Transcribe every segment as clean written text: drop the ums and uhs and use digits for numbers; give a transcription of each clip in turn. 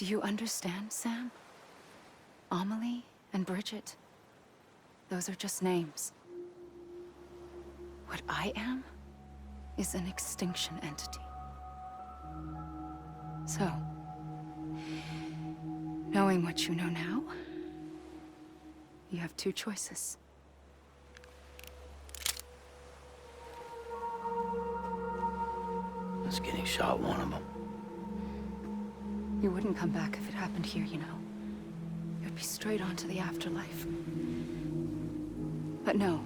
Do you understand, Sam? Amelie and Bridget, those are just names. What I am is an extinction entity. So, knowing what you know now, you have two choices. Us getting shot, one of them. You wouldn't come back if it happened here, you know. You'd be straight on to the afterlife. But no.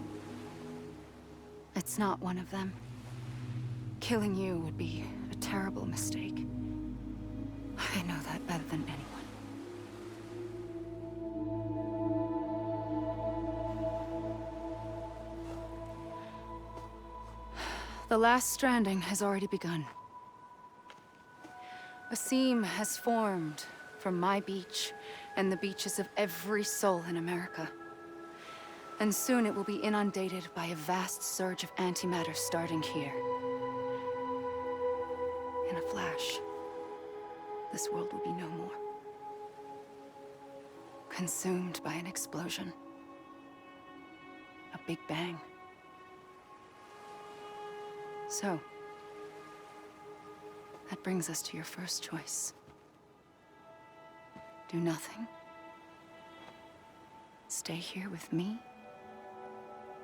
It's not one of them. Killing you would be a terrible mistake. I know that better than anyone. The last stranding has already begun. A seam has formed from my beach and the beaches of every soul in America. And soon it will be inundated by a vast surge of antimatter starting here. In a flash, this world will be no more. Consumed by an explosion. A big bang. So, that brings us to your first choice. Do nothing. Stay here with me,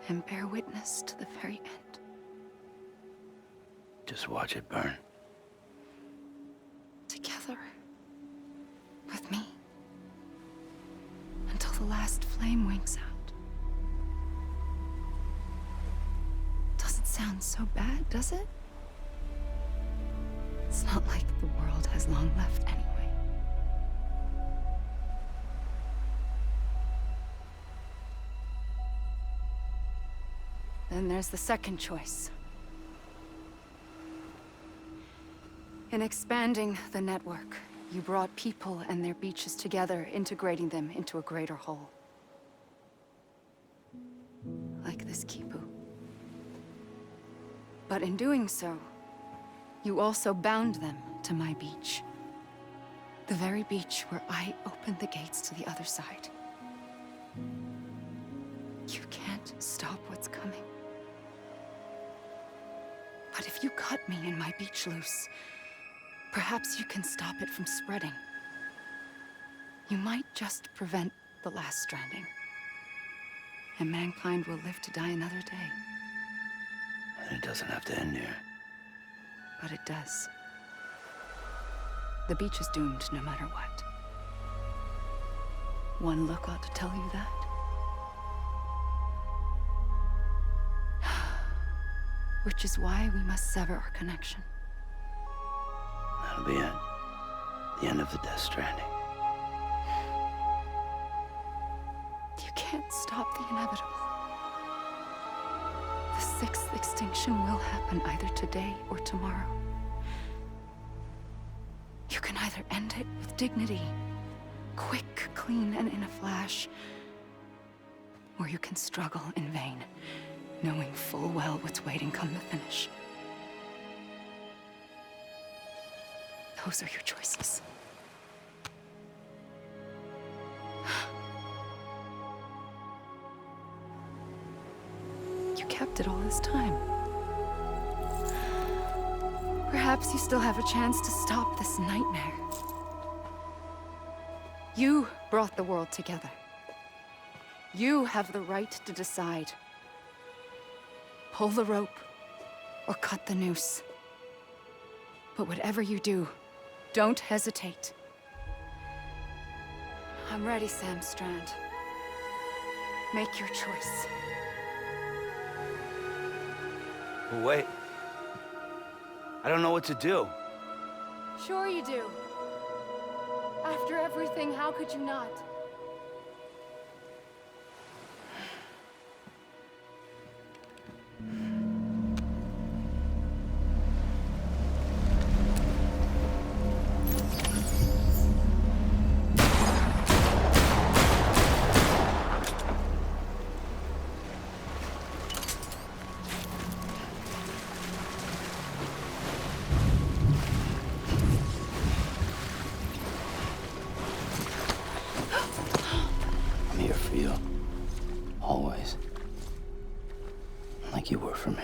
and bear witness to the very end. Just watch it burn. Together. With me. Until the last flame winks out. Doesn't sound so bad, does it? It's not like the world has long left anyway. Then there's the second choice. In expanding the network, you brought people and their beaches together, integrating them into a greater whole. Like this Kipu. But in doing so, you also bound them to my beach. The very beach where I opened the gates to the other side. You can't stop what's coming. But if you cut me and my beach loose, perhaps you can stop it from spreading. You might just prevent the last stranding. And mankind will live to die another day. And it doesn't have to end here. But it does. The beach is doomed no matter what. One look ought to tell you that. Which is why we must sever our connection. That'll be it. The end of the Death Stranding. You can't stop the inevitable. The sixth extinction will happen either today or tomorrow. You can either end it with dignity, quick, clean, and in a flash, or you can struggle in vain, knowing full well what's waiting come the finish. Those are your choices. You kept it all this time. Perhaps you still have a chance to stop this nightmare. You brought the world together. You have the right to decide. Pull the rope, or cut the noose. But whatever you do, don't hesitate. I'm ready, Sam Strand. Make your choice. But wait. I don't know what to do. Sure you do. After everything, how could you not? Always. Like you were for me.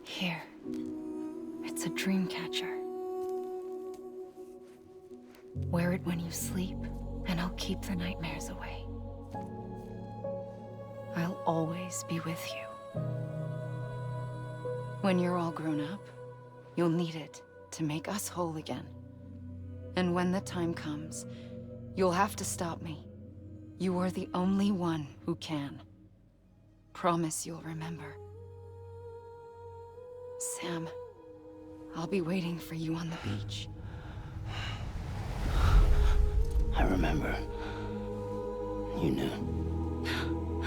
Here. It's a dream catcher. Wear it when you sleep, and I'll keep the nightmares away. I'll always be with you. When you're all grown up, you'll need it to make us whole again. And when the time comes, you'll have to stop me. You are the only one who can. Promise you'll remember. Sam, I'll be waiting for you on the beach. I remember. You knew.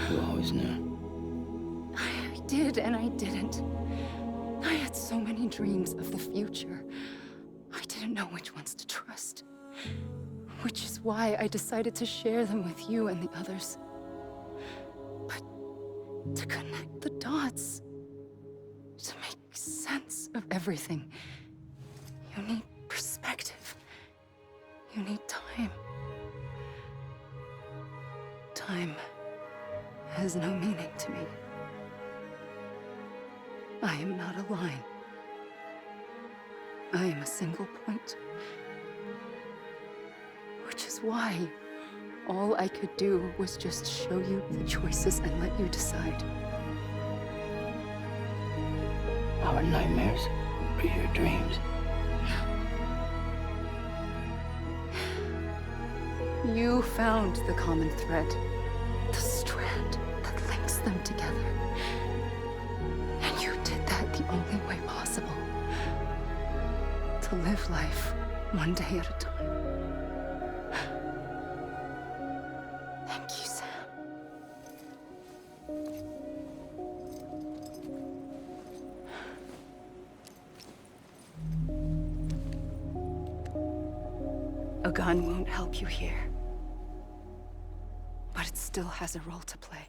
You always knew. I did and I didn't. I had so many dreams of the future. I didn't know which ones to trust. Which is why I decided to share them with you and the others. But to connect the dots, to make sense of everything, you need perspective. You need time. Time has no meaning to me. I am not a line. I am a single point. Which is why all I could do was just show you the choices and let you decide. Our nightmares are your dreams. You found the common thread, the strand that links them together. And you did that the only way possible. To live life one day at a time. Thank you, Sam. A gun won't help you here. But it still has a role to play.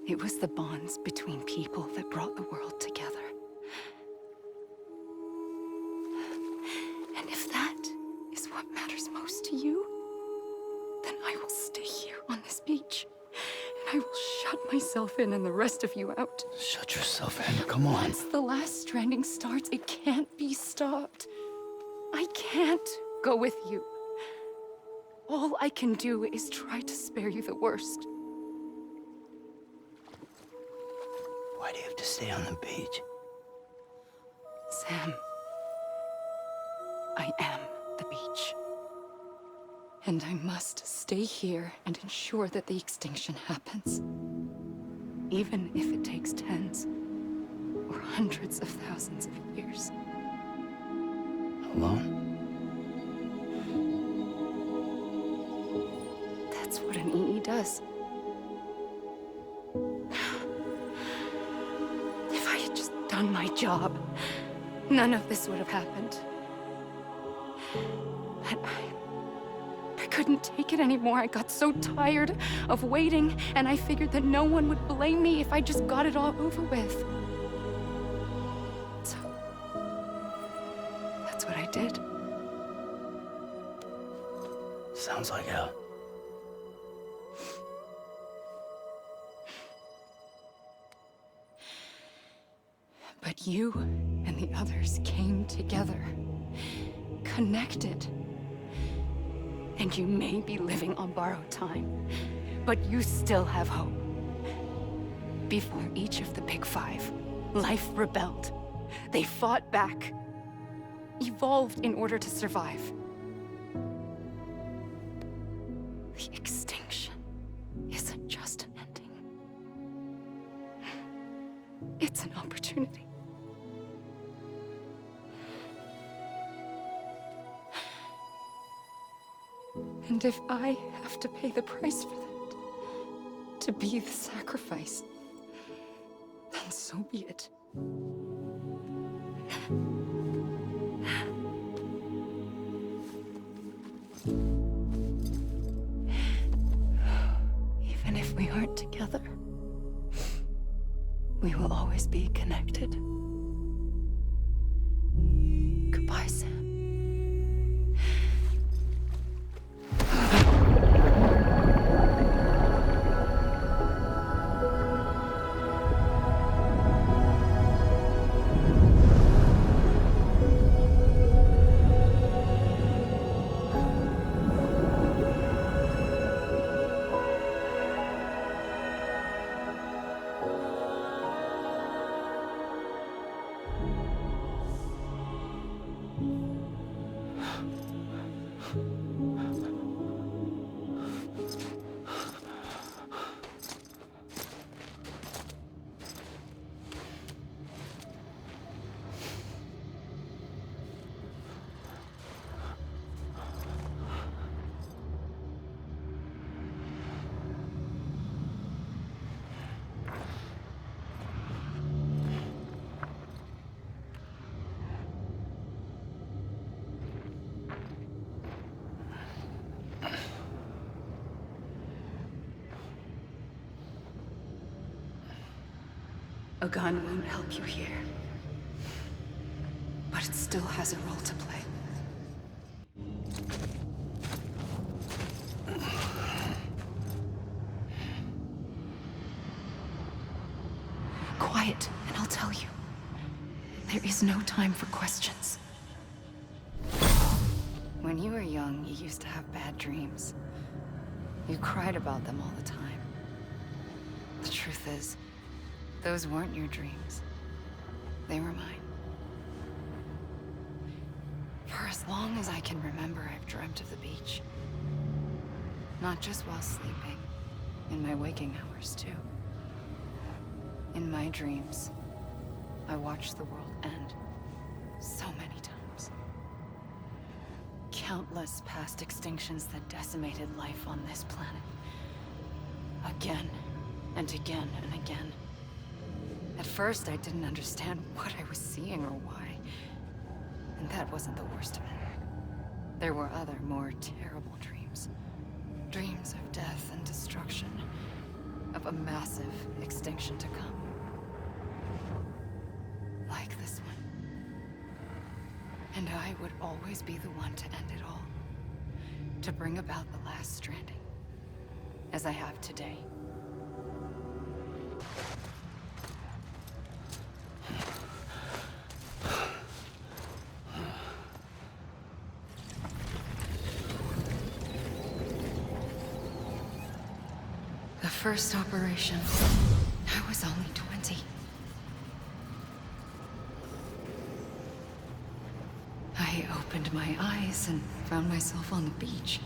It was the bonds between people that brought the world together. And if that is what matters most to you, then I will stay here on this beach. And I will shut myself in and the rest of you out. Shut yourself in. Come on. Once the last stranding starts, it can't be stopped. I can't go with you. All I can do is try to spare you the worst. Why do you have to stay on the beach? Sam, I am the beach. And I must stay here and ensure that the extinction happens. Even if it takes tens or hundreds of thousands of years. Alone? That's what an EE does. If I had just done my job, none of this would have happened. But I couldn't take it anymore. I got so tired of waiting, and I figured that no one would blame me if I just got it all over with. So, that's what I did. Sounds like hell. But you and the others came together, connected. And you may be living on borrowed time, but you still have hope. Before each of the Big Five, life rebelled. They fought back, evolved in order to survive. The extinction isn't just an ending. It's an opportunity. And if I have to pay the price for that, to be the sacrifice, then so be it. We will always be connected. Goodbye, Sam. A gun won't help you here. But it still has a role to play. Quiet, and I'll tell you. There is no time for questions. When you were young, you used to have bad dreams. You cried about them all the time. The truth is, those weren't your dreams. They were mine. For as long as I can remember, I've dreamt of the beach. Not just while sleeping, in my waking hours too. In my dreams, I watched the world end so many times. Countless past extinctions that decimated life on this planet. Again, and again, and again. At first, I didn't understand what I was seeing or why. And that wasn't the worst of it. There were other, more terrible dreams. Dreams of death and destruction. Of a massive extinction to come. Like this one. And I would always be the one to end it all. To bring about the last stranding. As I have today. The first operation, I was only 20. I opened my eyes and found myself on the beach.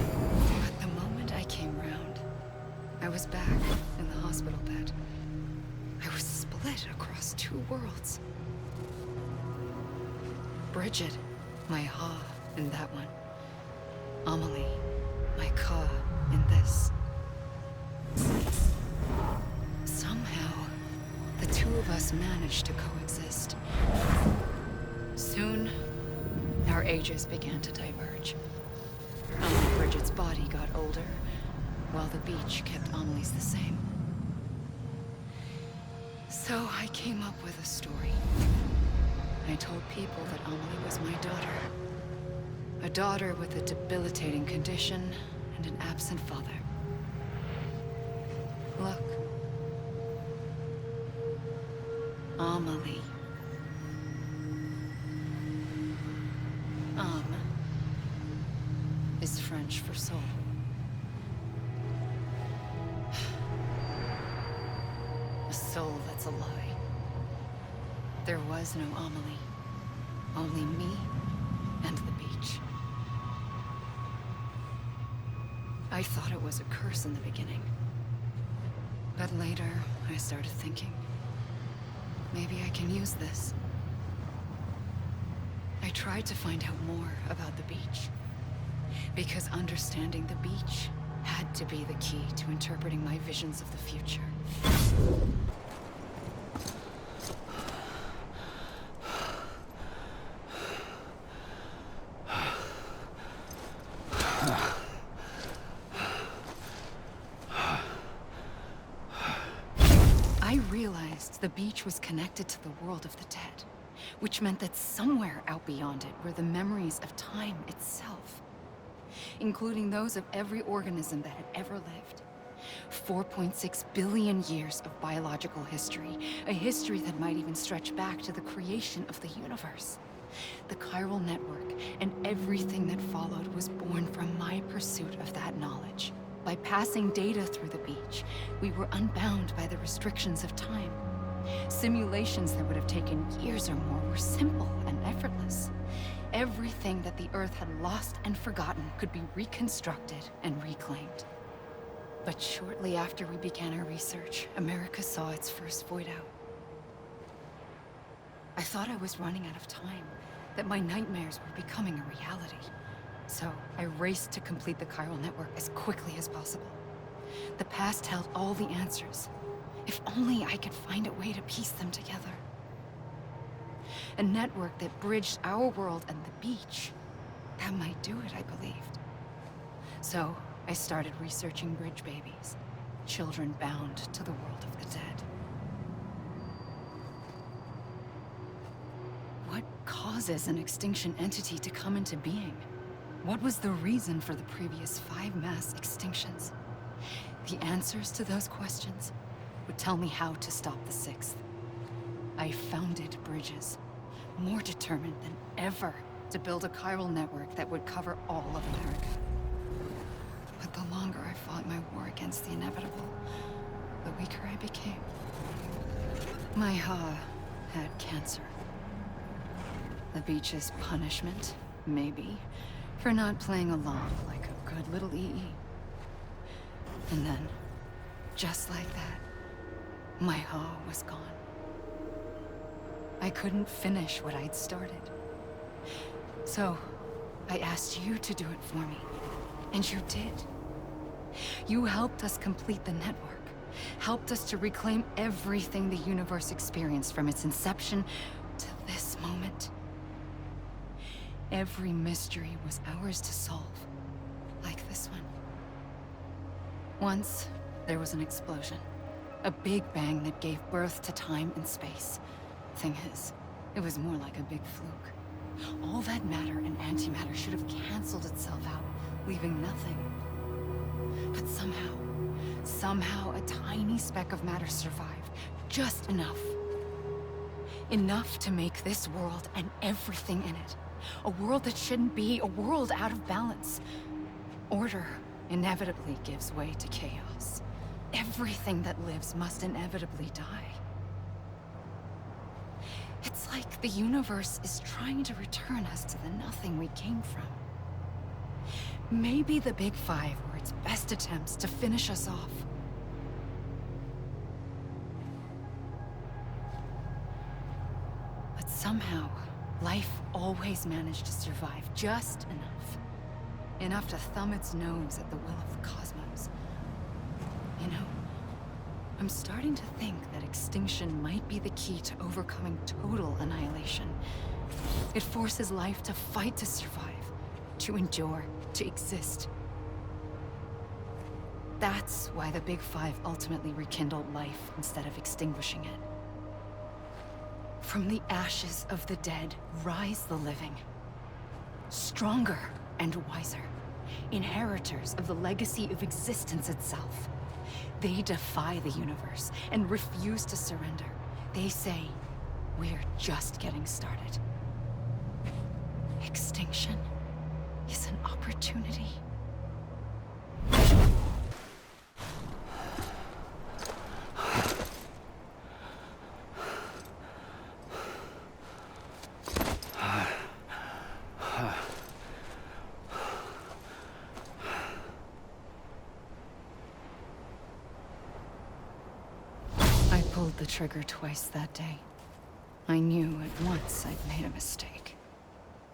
But the moment I came round, I was back in the hospital bed. I was split across two worlds. Bridget, my Ha in that one. Amelie, my Ka in this. Somehow, the two of us managed to coexist. Soon, our ages began to diverge. Only Bridget's body got older, while the beach kept Amelie's the same. So I came up with a story. I told people that Amelie was my daughter. A daughter with a debilitating condition and an absent father. Look. Amelie. Is French for soul. A soul that's a lie. There was no Amelie. Only me and the beach. I thought it was a curse in the beginning. But later, I started thinking, maybe I can use this. I tried to find out more about the beach. Because understanding the beach had to be the key to interpreting my visions of the future. I realized the beach was connected to the world of the dead, which meant that somewhere out beyond it were the memories of time itself, including those of every organism that had ever lived. 4.6 billion years of biological history, a history that might even stretch back to the creation of the universe. The chiral network and everything that followed was born from my pursuit of that knowledge. By passing data through the beach, we were unbound by the restrictions of time. Simulations that would have taken years or more were simple and effortless. Everything that the Earth had lost and forgotten could be reconstructed and reclaimed. But shortly after we began our research, America saw its first void out. I thought I was running out of time, that my nightmares were becoming a reality. So I raced to complete the chiral network as quickly as possible. The past held all the answers. If only I could find a way to piece them together. A network that bridged our world and the beach. That might do it, I believed. So I started researching bridge babies, children bound to the world of the dead. What causes an extinction entity to come into being? What was the reason for the previous 5 mass extinctions? The answers to those questions would tell me how to stop the 6th. I founded bridges, more determined than ever to build a chiral network that would cover all of America. But the longer I fought my war against the inevitable, the weaker I became. My Ha had cancer. The beach's punishment, maybe, for not playing along like a good little EE. And then, just like that, my Ha was gone. I couldn't finish what I'd started. So, I asked you to do it for me. And you did. You helped us complete the network. Helped us to reclaim everything the universe experienced from its inception to this moment. Every mystery was ours to solve. Like this one. Once, there was an explosion. A big bang that gave birth to time and space. Thing is, it was more like a big fluke. All that matter and antimatter should have canceled itself out, leaving nothing. But somehow a tiny speck of matter survived. Just enough. Enough to make this world and everything in it. A world that shouldn't be, a world out of balance. Order inevitably gives way to chaos. Everything that lives must inevitably die. It's like the universe is trying to return us to the nothing we came from. Maybe the Big Five were its best attempts to finish us off. But somehow, life always managed to survive just enough. Enough to thumb its nose at the will of the cosmos. You know, I'm starting to think that extinction might be the key to overcoming total annihilation. It forces life to fight to survive, to endure, to exist. That's why the Big Five ultimately rekindled life instead of extinguishing it. From the ashes of the dead rise the living. Stronger and wiser. Inheritors of the legacy of existence itself. They defy the universe and refuse to surrender. They say, we're just getting started. Extinction is an opportunity. I pulled the trigger twice that day. I knew at once I'd made a mistake.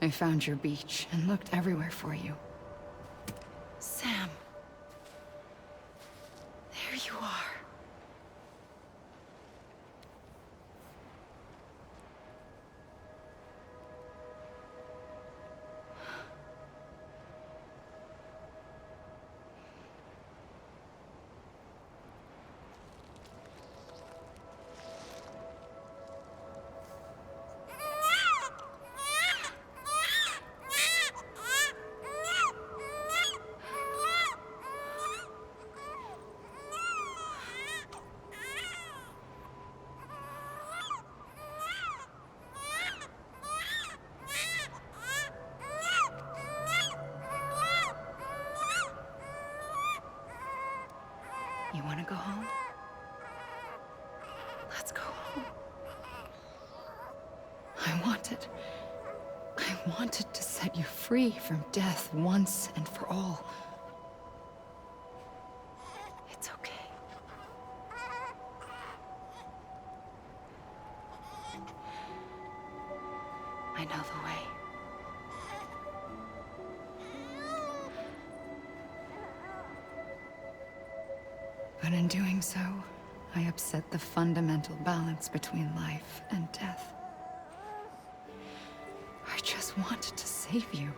I found your beach and looked everywhere for you. Sam. There you are. wanna go home? Let's go home. I wanted to set you free from death once and for all. It's okay. I know the way. But in doing so, I upset the fundamental balance between life and death. I just wanted to save you.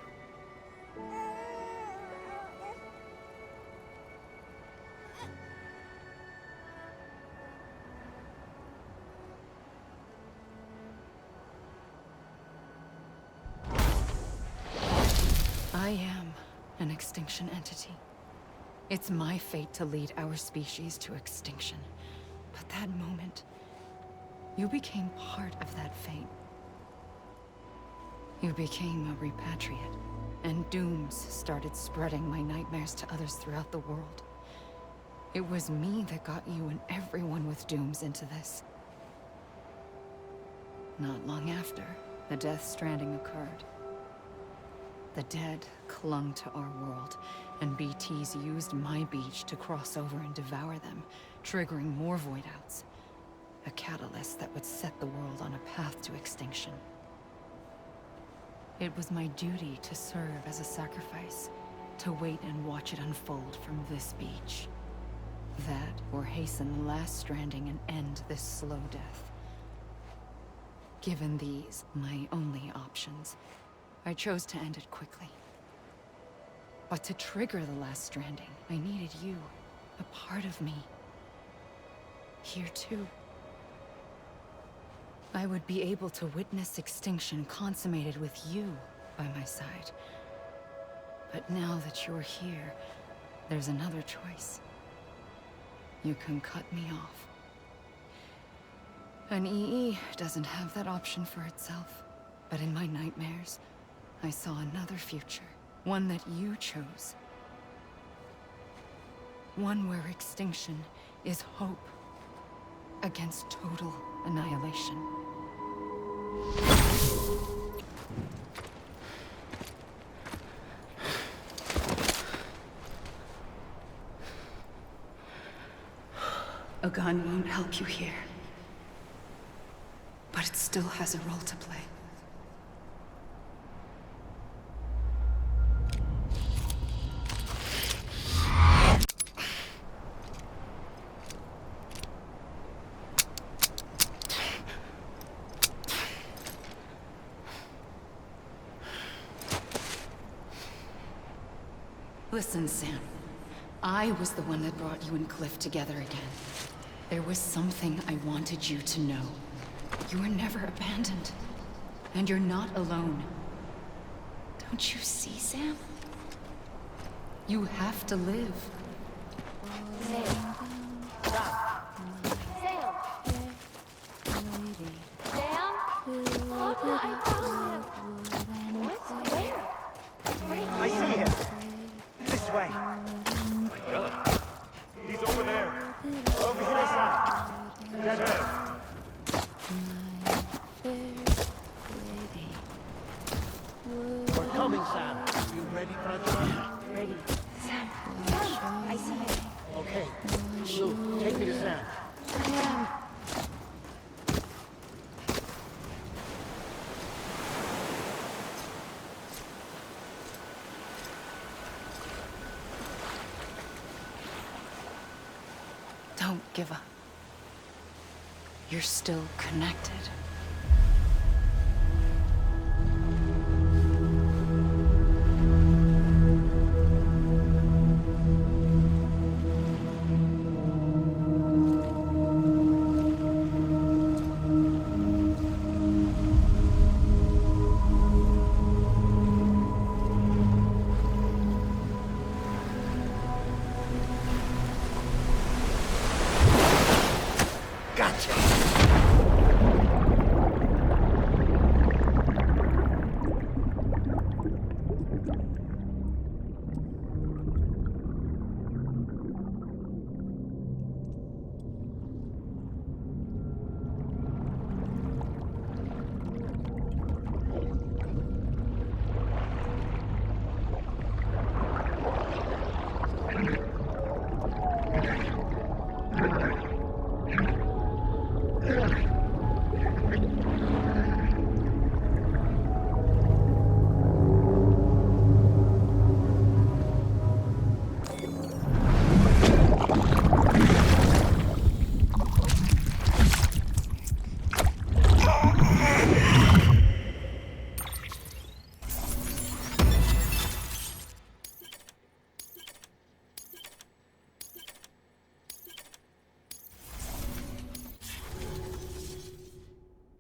I am an extinction entity. It's my fate to lead our species to extinction. But that moment, you became part of that fate. You became a repatriate, and dooms started spreading my nightmares to others throughout the world. It was me that got you and everyone with dooms into this. Not long after, the Death Stranding occurred. The dead clung to our world, and BTs used my beach to cross over and devour them, triggering more void-outs. A catalyst that would set the world on a path to extinction. It was my duty to serve as a sacrifice, to wait and watch it unfold from this beach. That, or hasten the last stranding and end this slow death. Given these, my only options, I chose to end it quickly. But to trigger the last stranding, I needed you, a part of me. Here too. I would be able to witness extinction consummated with you by my side. But now that you're here, there's another choice. You can cut me off. An EE doesn't have that option for itself. But in my nightmares, I saw another future. One that you chose. One where extinction is hope against total annihilation. A gun won't help you here. But it still has a role to play. Listen, Sam. I was the one that brought you and Cliff together again. There was something I wanted you to know. You were never abandoned. And you're not alone. Don't you see, Sam? You have to live. Sam. Stop. Sam. Sam? Oh my God. What? Where? I see him. This way. Really? He's over there. Over here, side. Dead end. We're coming, Sam. You ready for a job? Ready. Sam. I see him. Okay. Luke, take me to Sam. Sam. Don't give up. You're still connected. Gotcha.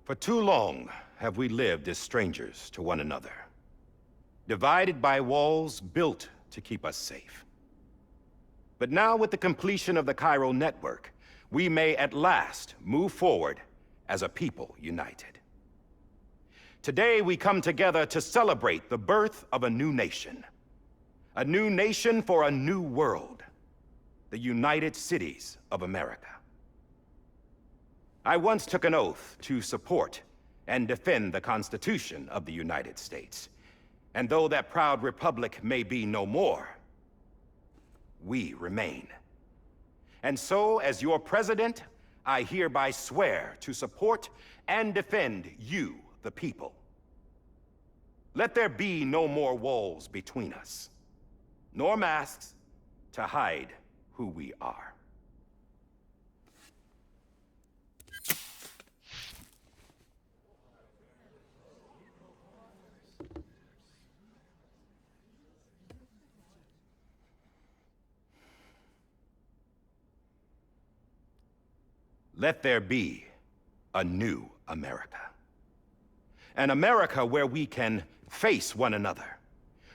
For too long have we lived as strangers to one another, divided by walls built to keep us safe. But now, with the completion of the Cairo network, we may at last move forward as a people united. Today, we come together to celebrate the birth of a new nation. A new nation for a new world. The United Cities of America. I once took an oath to support and defend the Constitution of the United States. And though that proud republic may be no more, we remain. And so, as your president, I hereby swear to support and defend you, the people. Let there be no more walls between us, nor masks to hide who we are. Let there be a new America. An America where we can face one another,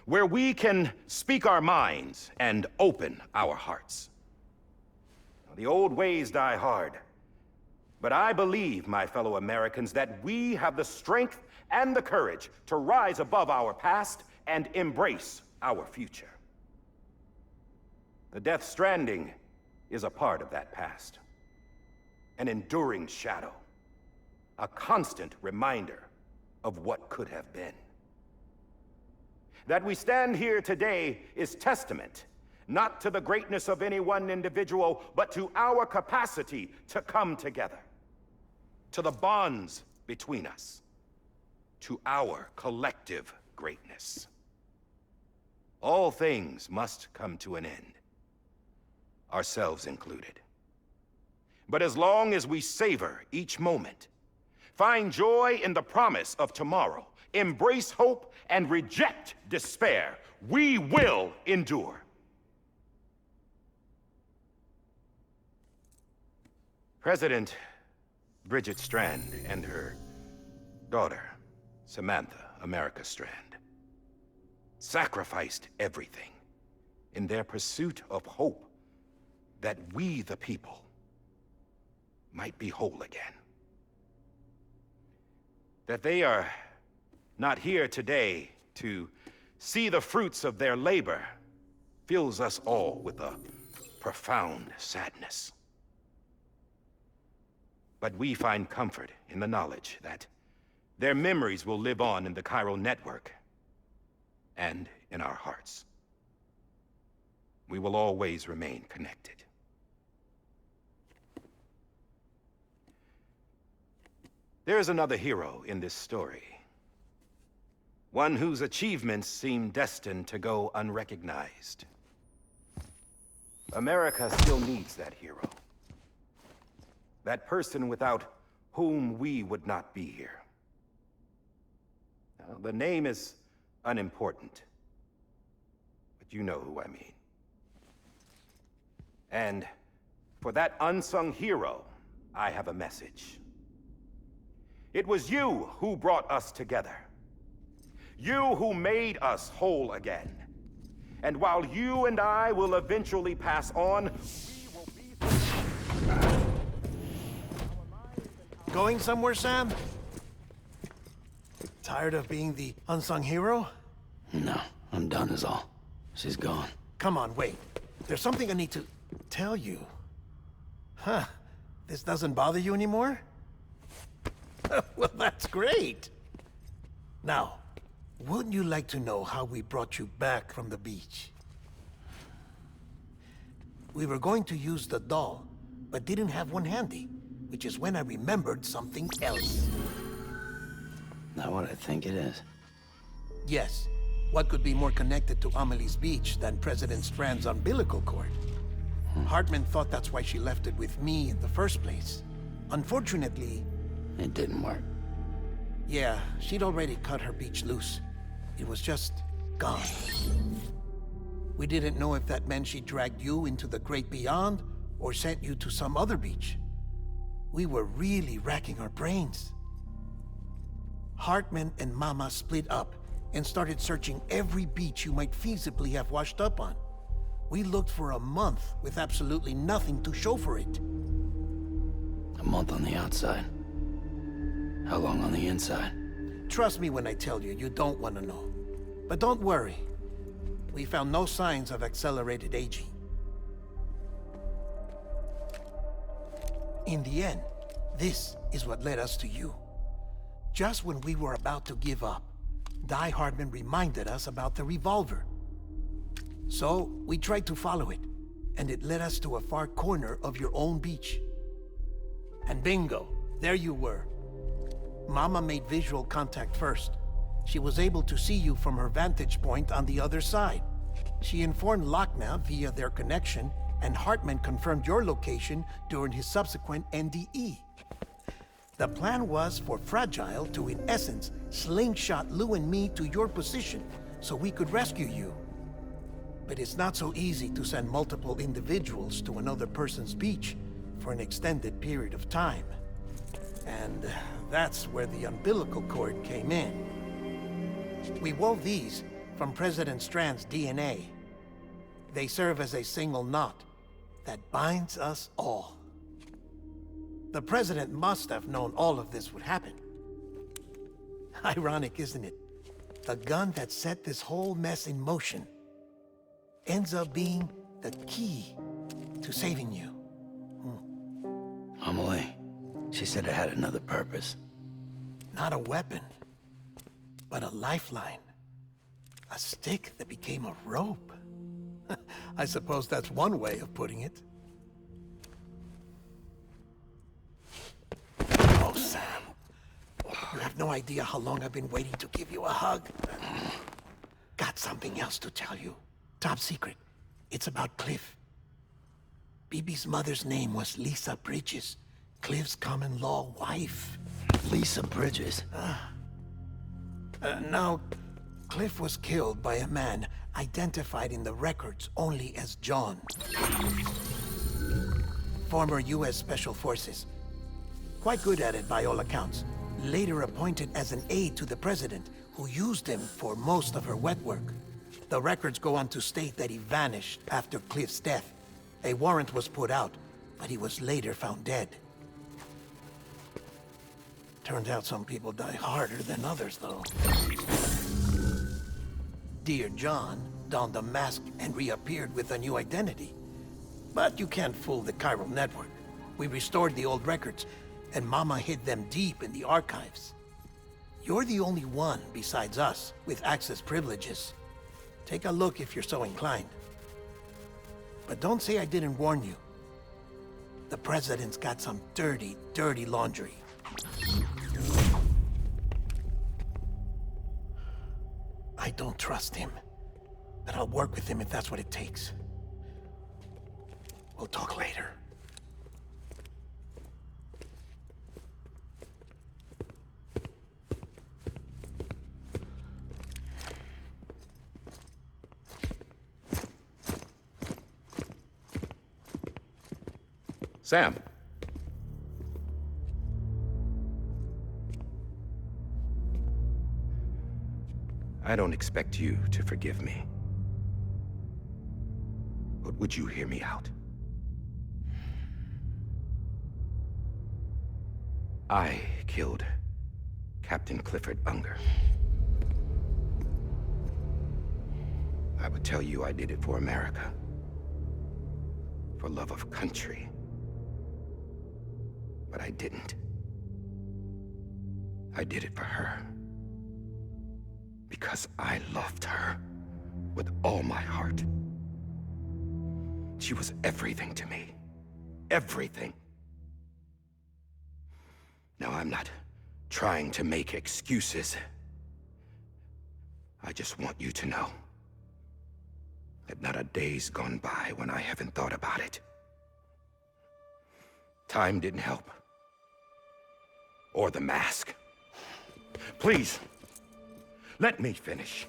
where we can speak our minds and open our hearts. The old ways die hard, but I believe, my fellow Americans, that we have the strength and the courage to rise above our past and embrace our future. The Death Stranding is a part of that past. An enduring shadow, a constant reminder of what could have been. That we stand here today is testament, not to the greatness of any one individual, but to our capacity to come together, to the bonds between us, to our collective greatness. All things must come to an end, ourselves included. But as long as we savor each moment, find joy in the promise of tomorrow, embrace hope, and reject despair, we will endure. President Bridget Strand and her daughter, Samantha America Strand, sacrificed everything in their pursuit of hope that we, the people, might be whole again. That they are not here today to see the fruits of their labor fills us all with a profound sadness. But we find comfort in the knowledge that their memories will live on in the Cairo network and in our hearts. We will always remain connected. There is another hero in this story. One whose achievements seem destined to go unrecognized. America still needs that hero. That person without whom we would not be here. Now, the name is unimportant, but you know who I mean. And for that unsung hero, I have a message. It was you who brought us together. You who made us whole again. And while you and I will eventually pass on, we will be... Going somewhere, Sam? Tired of being the unsung hero? No, I'm done is all. She's gone. Come on, wait. There's something I need to tell you. Huh. This doesn't bother you anymore? Well, that's great. Now, wouldn't you like to know how we brought you back from the beach? We were going to use the doll, but didn't have one handy, which is when I remembered something else. Not what I think it is. Yes. What could be more connected to Amelie's beach than President Strand's umbilical cord? Hartman thought that's why she left it with me in the first place. Unfortunately... It didn't work. Yeah, she'd already cut her beach loose. It was just gone. We didn't know if that meant she dragged you into the great beyond, or sent you to some other beach. We were really racking our brains. Hartman and Mama split up and started searching every beach you might feasibly have washed up on. We looked for a month with absolutely nothing to show for it. A month on the outside. How long on the inside? Trust me when I tell you, you don't want to know. But don't worry. We found no signs of accelerated aging. In the end, this is what led us to you. Just when we were about to give up, Die Hardman reminded us about the revolver. So, we tried to follow it, and it led us to a far corner of your own beach. And bingo, there you were. Mama made visual contact first. She was able to see you from her vantage point on the other side. She informed Lochna via their connection, and Hartman confirmed your location during his subsequent NDE. The plan was for Fragile to, in essence, slingshot Lou and me to your position so we could rescue you. But it's not so easy to send multiple individuals to another person's beach for an extended period of time. And that's where the umbilical cord came in. We wove these from President Strand's DNA. They serve as a single knot that binds us all. The President must have known all of this would happen. Ironic, isn't it? The gun that set this whole mess in motion ends up being the key to saving you. Amelie, she said it had another purpose. Not a weapon, but a lifeline. A stick that became a rope. I suppose that's one way of putting it. Oh, Sam. You have no idea how long I've been waiting to give you a hug. Got something else to tell you. Top secret. It's about Cliff. BB's mother's name was Lisa Bridges, Cliff's common-law wife. Lisa Bridges? Now, Cliff was killed by a man identified in the records only as John. Former U.S. Special Forces. Quite good at it by all accounts. Later appointed as an aide to the president, who used him for most of her wet work. The records go on to state that he vanished after Cliff's death. A warrant was put out, but he was later found dead. Turns out some people die harder than others, though. Dear John donned a mask and reappeared with a new identity. But you can't fool the chiral network. We restored the old records, and Mama hid them deep in the archives. You're the only one, besides us, with access privileges. Take a look if you're so inclined. But don't say I didn't warn you. The President's got some dirty, dirty laundry. I don't trust him, but I'll work with him if that's what it takes. We'll talk later. Sam. I don't expect you to forgive me. But would you hear me out? I killed Captain Clifford Unger. I would tell you I did it for America. For love of country. But I didn't. I did it for her. Because I loved her with all my heart. She was everything to me. Everything. Now, I'm not trying to make excuses. I just want you to know that not a day's gone by when I haven't thought about it. Time didn't help. Or the mask. Please, let me finish.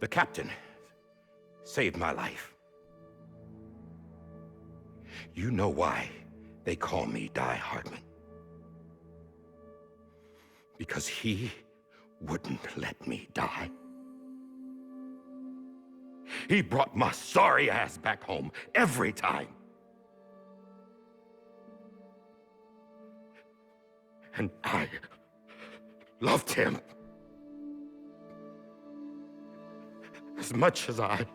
The captain saved my life. You know why they call me Die Hardman? Because he wouldn't let me die. He brought my sorry ass back home every time. And I loved him as much as I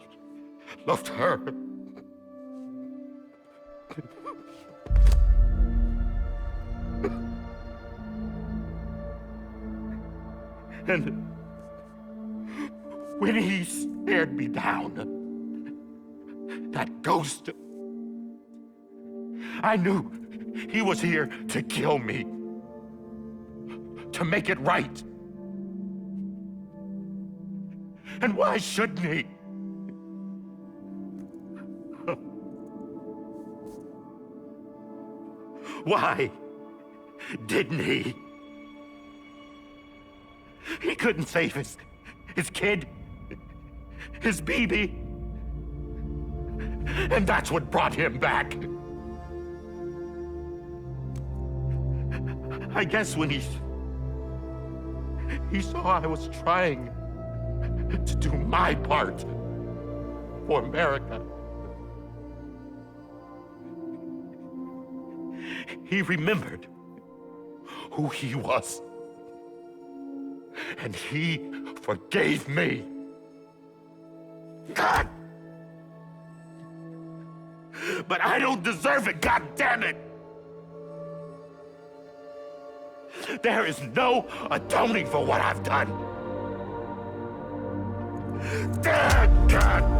loved her. And when he stared me down, that ghost, I knew he was here to kill me, to make it right. And why shouldn't he? Why didn't he? He couldn't save his kid, his baby. And that's what brought him back. I guess when he saw I was trying to do my part for America, he remembered who he was. And he forgave me. God! But I don't deserve it, God damn it! There is no atoning for what I've done. Damn, God!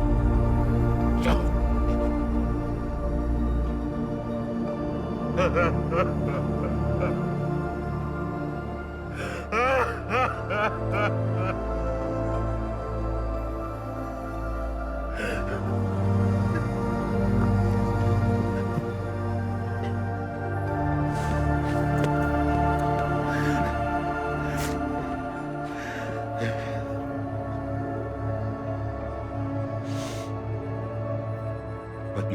But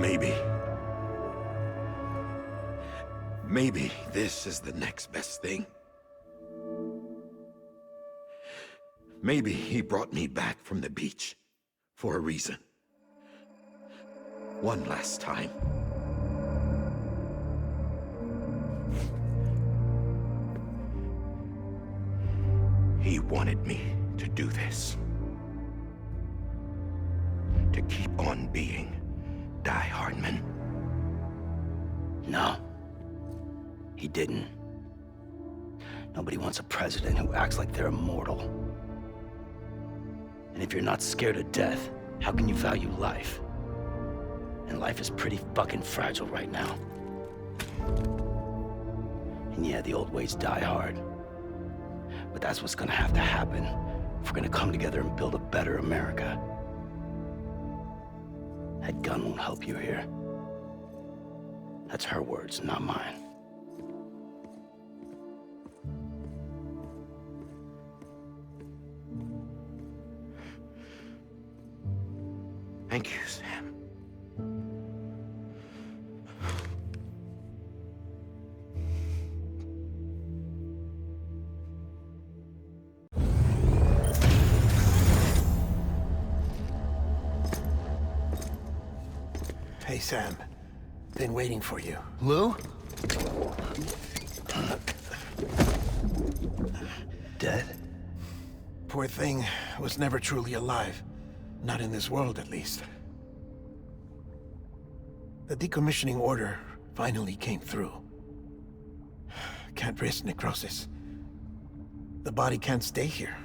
maybe this is the next best thing. Maybe he brought me back from the beach for a reason. One last time. He wanted me to do this. To keep on being Die Hardman. No. He didn't. Nobody wants a president who acts like they're immortal. And if you're not scared of death, how can you value life? And life is pretty fucking fragile right now. And yeah, the old ways die hard. But that's what's gonna have to happen if we're gonna come together and build a better America. That gun won't help you here. That's her words, not mine. Thank you, Sam. Hey, Sam. Been waiting for you. Lou? Dead? Poor thing was never truly alive. Not in this world, at least. The decommissioning order finally came through. Can't risk necrosis. The body can't stay here.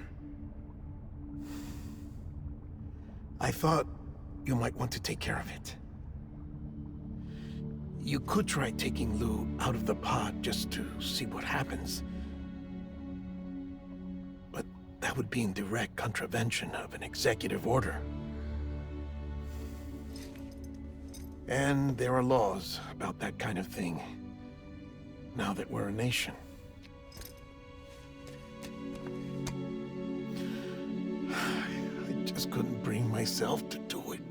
I thought you might want to take care of it. You could try taking Lou out of the pod just to see what happens. But that would be in direct contravention of an executive order. And there are laws about that kind of thing, now that we're a nation. I just couldn't bring myself to do it.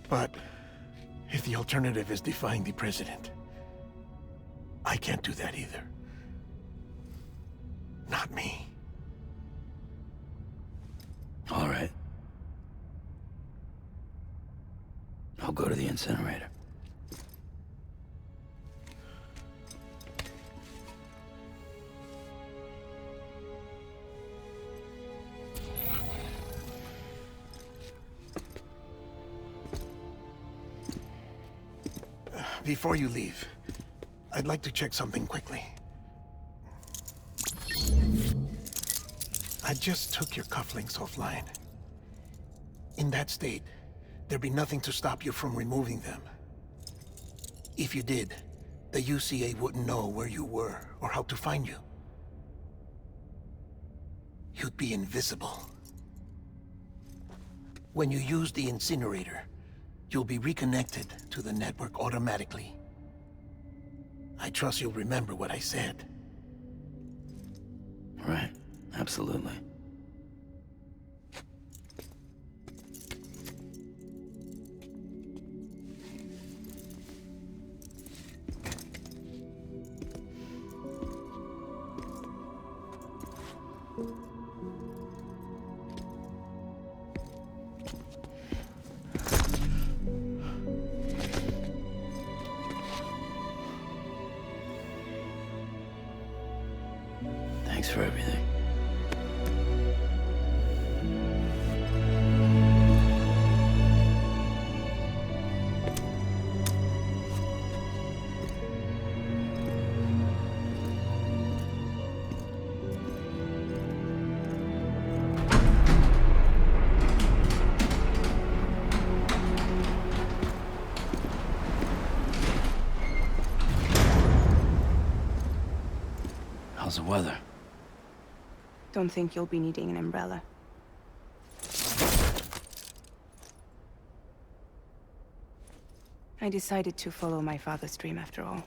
But if the alternative is defying the president, I can't do that either. Not me. All right. I'll go to the incinerator. Before you leave, I'd like to check something quickly. I just took your cufflinks offline. In that state, there'd be nothing to stop you from removing them. If you did, the UCA wouldn't know where you were or how to find you. You'd be invisible. When you use the incinerator, you'll be reconnected to the network automatically. I trust you'll remember what I said. Right. Absolutely. Thanks for everything. How's the weather? Don't think you'll be needing an umbrella. I decided to follow my father's dream after all.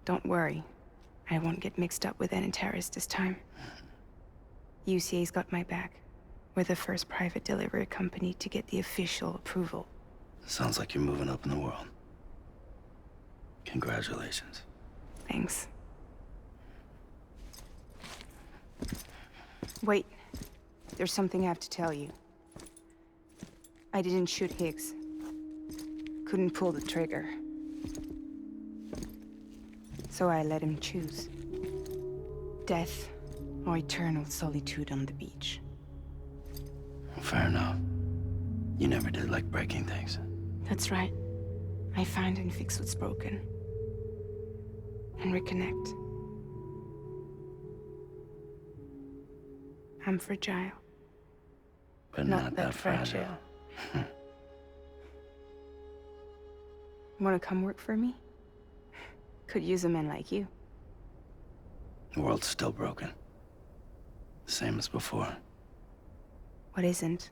Don't worry. I won't get mixed up with any terrorists this time. UCA's got my back. We're the first private delivery company to get the official approval. Sounds like you're moving up in the world. Congratulations. Thanks. Wait. There's something I have to tell you. I didn't shoot Higgs. Couldn't pull the trigger. So I let him choose. Death or eternal solitude on the beach. Fair enough. You never did like breaking things. That's right. I find and fix what's broken. And reconnect. I'm fragile. But not that fragile. Wanna come work for me? Could use a man like you. The world's still broken. Same as before. What isn't?